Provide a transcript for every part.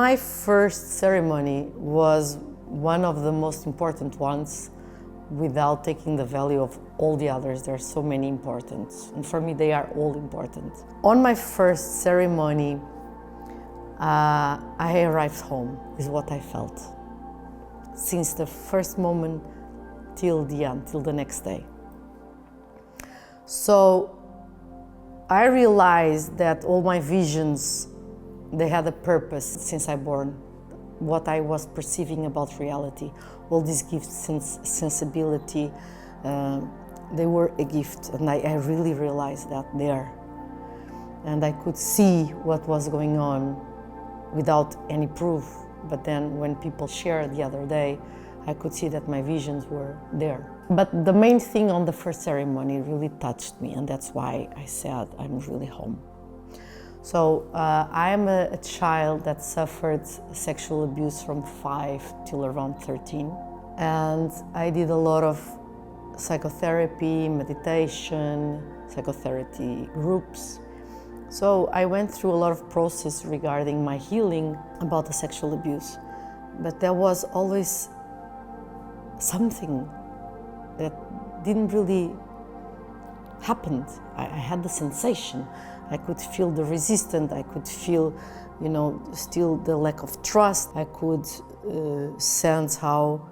My first ceremony was one of the most important ones, without taking the value of all the others. There are so many important, and for me they are all important. On my first ceremony, I arrived home, is what I felt. Since the first moment till the end, till the next day. So I realized that all my visions, they had a purpose since I born. What I was perceiving about reality, all these gifts, sensibility, they were a gift, and I really realized that there. And I could see what was going on without any proof. But then when people shared the other day, I could see that my visions were there. But the main thing on the first ceremony really touched me, and that's why I said I'm really home. So I am a child that suffered sexual abuse from 5 till around 13. And I did a lot of psychotherapy, meditation, psychotherapy groups. So I went through a lot of process regarding my healing about the sexual abuse. But there was always something that didn't really happen. I had the sensation. I could feel the resistance. I could feel, still the lack of trust. I could sense how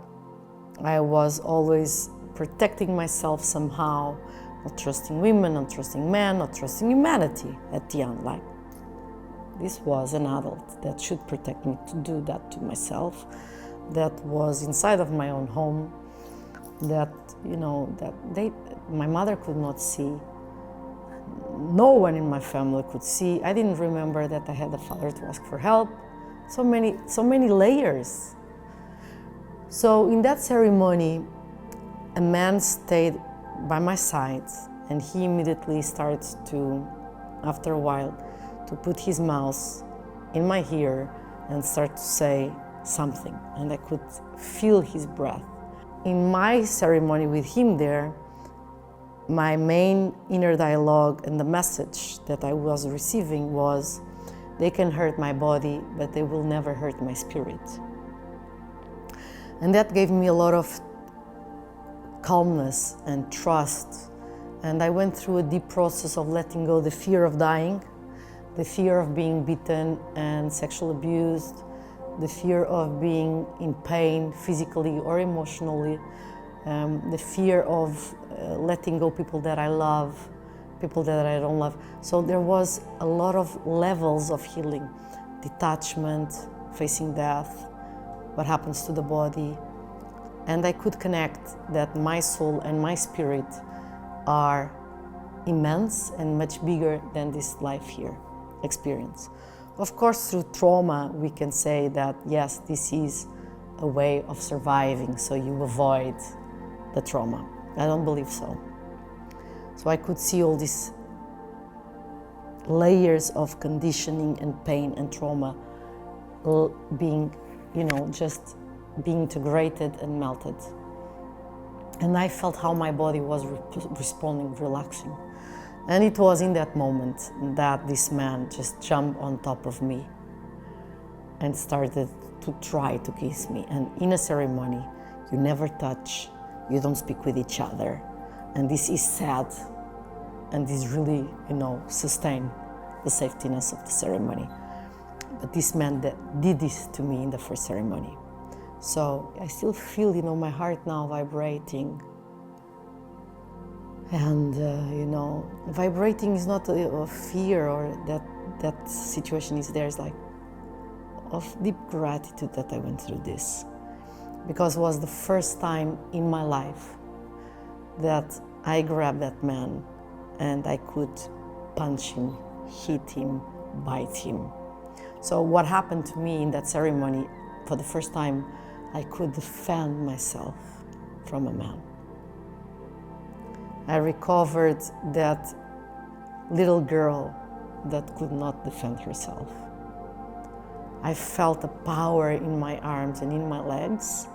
I was always protecting myself somehow, not trusting women, not trusting men, not trusting humanity at the end. Like, this was an adult that should protect me to do that to myself, that was inside of my own home, that, my mother could not see. No one in my family could see. I didn't remember that I had a father to ask for help. So many layers. So in that ceremony, a man stayed by my side, and he immediately started to, after a while, to put his mouth in my ear and start to say something, and I could feel his breath. In my ceremony with him there, my main inner dialogue and the message that I was receiving was, they can hurt my body, but they will never hurt my spirit. And that gave me a lot of calmness and trust. And I went through a deep process of letting go the fear of dying, the fear of being beaten and sexually abused, the fear of being in pain physically or emotionally, the fear of letting go people that I love, people that I don't love. So there was a lot of levels of healing, detachment, facing death, what happens to the body. And I could connect that my soul and my spirit are immense and much bigger than this life here experience. Of course, through trauma, we can say that, yes, this is a way of surviving, so you avoid the trauma. I don't believe so. So I could see all these layers of conditioning and pain and trauma being, just being integrated and melted. And I felt how my body was responding, relaxing. And it was in that moment that this man just jumped on top of me and started to try to kiss me. And in a ceremony, you never touch, you don't speak with each other. And this is sad, and this really, sustain the safetiness of the ceremony. But this man that did this to me in the first ceremony. So I still feel, my heart now vibrating. And, vibrating is not a fear or that situation is there. It's like of deep gratitude that I went through this. Because it was the first time in my life that I grabbed that man and I could punch him, hit him, bite him. So what happened to me in that ceremony, for the first time, I could defend myself from a man. I recovered that little girl that could not defend herself. I felt a power in my arms and in my legs,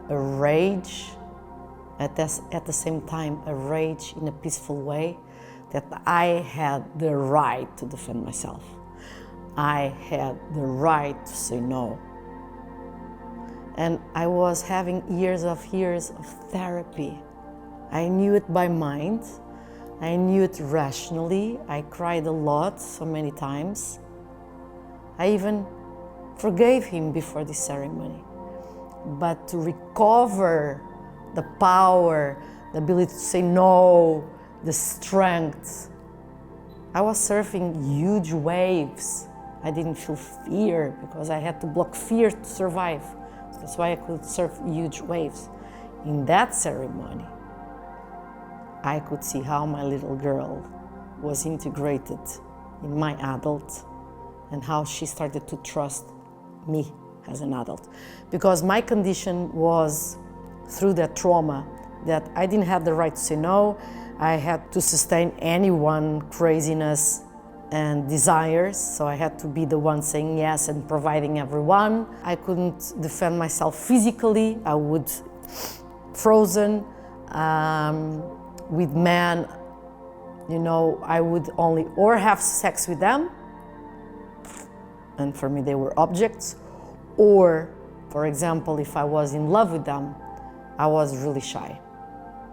a rage, at the same time, a rage in a peaceful way, that I had the right to defend myself. I had the right to say no. And I was having years of therapy. I knew it by mind. I knew it rationally. I cried a lot, so many times. I even forgave him before the ceremony. But to recover the power, the ability to say no, the strength, I was surfing huge waves. I didn't feel fear because I had to block fear to survive. That's why I could surf huge waves. In that ceremony, I could see how my little girl was integrated in my adult and how she started to trust me as an adult. Because my condition was through that trauma that I didn't have the right to say no. I had to sustain anyone's craziness and desires, so I had to be the one saying yes and providing everyone. I couldn't defend myself physically. I would frozen. With men, you know, I would only or have sex with them, and for me they were objects, or, for example, if I was in love with them, I was really shy.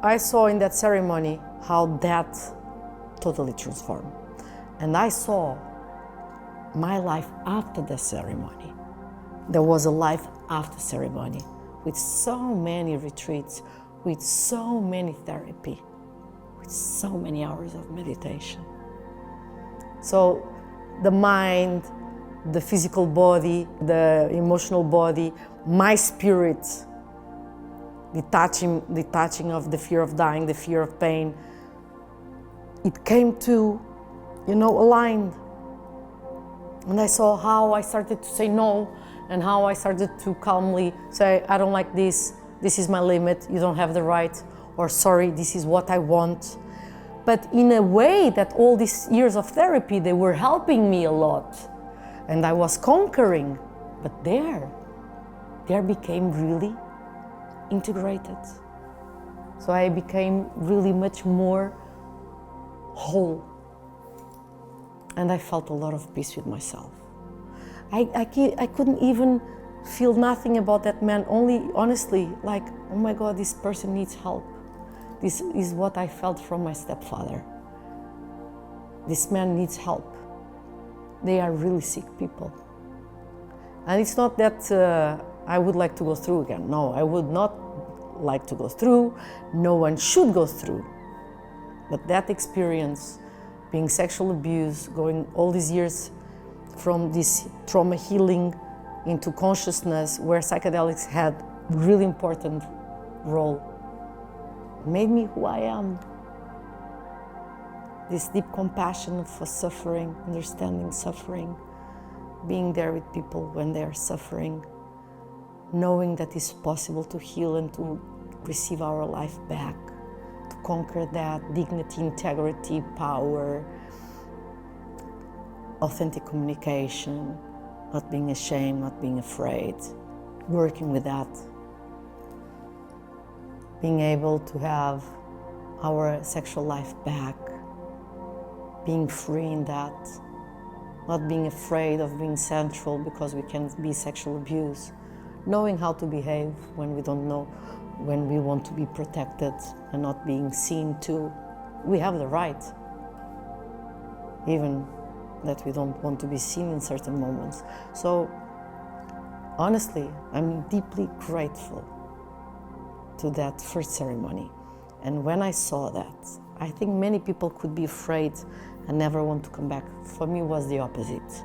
I saw in that ceremony how that totally transformed. And I saw my life after the ceremony. There was a life after ceremony with so many retreats, with so many therapy, with so many hours of meditation. So the mind, the physical body, the emotional body, my spirit, detaching of the fear of dying, the fear of pain, it came to, aligned. And I saw how I started to say no, and how I started to calmly say, I don't like this is my limit, you don't have the right, or sorry, this is what I want. But in a way that all these years of therapy, they were helping me a lot. And I was conquering, but there became really integrated. So I became really much more whole. And I felt a lot of peace with myself. I couldn't even feel nothing about that man, only honestly, like, oh my God, this person needs help. This is what I felt from my stepfather. This man needs help. They are really sick people. And it's not that I would like to go through again. No, I would not like to go through. No one should go through. But that experience, being sexual abused, going all these years from this trauma healing into consciousness, where psychedelics had a really important role, made me who I am. This deep compassion for suffering, understanding suffering, being there with people when they are suffering, knowing that it's possible to heal and to receive our life back, to conquer that dignity, integrity, power, authentic communication, not being ashamed, not being afraid, working with that, being able to have our sexual life back, being free in that, not being afraid of being sensual because we can be sexual abused, knowing how to behave when we don't know, when we want to be protected and not being seen to. We have the right, even that we don't want to be seen in certain moments. So honestly, I'm deeply grateful to that first ceremony. And when I saw that, I think many people could be afraid and never want to come back. For me, it was the opposite.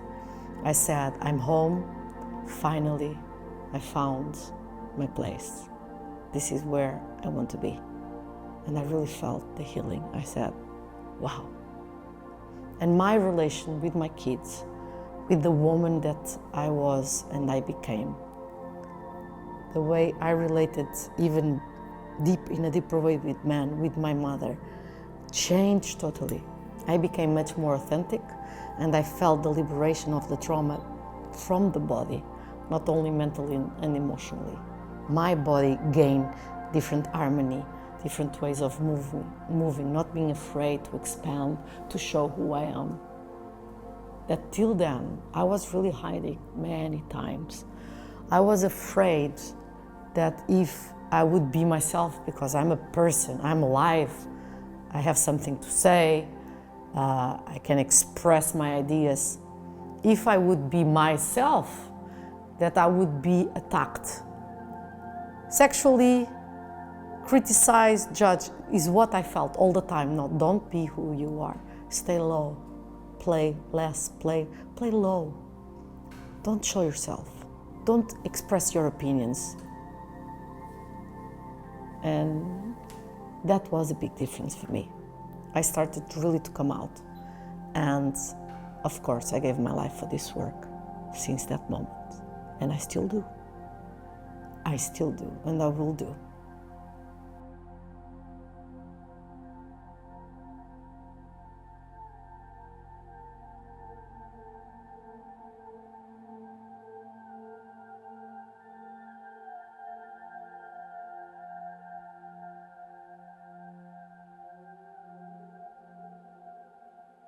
I said, I'm home. Finally, I found my place. This is where I want to be. And I really felt the healing. I said, wow. And my relation with my kids, with the woman that I was and I became, the way I related even in a deeper way with men, with my mother, changed totally. I became much more authentic, and I felt the liberation of the trauma from the body, not only mentally and emotionally. My body gained different harmony, different ways of moving, not being afraid to expand, to show who I am. that till then I was really hiding many times. I was afraid that if I would be myself, because I'm a person, I'm alive, I have something to say, I can express my ideas. If I would be myself, that I would be attacked. Sexually, criticized, judged is what I felt all the time. No, don't be who you are. Stay low. Play less, play low. Don't show yourself. Don't express your opinions. And that was a big difference for me. I started really to come out. And of course, I gave my life for this work since that moment. And I still do. I still do, and I will do.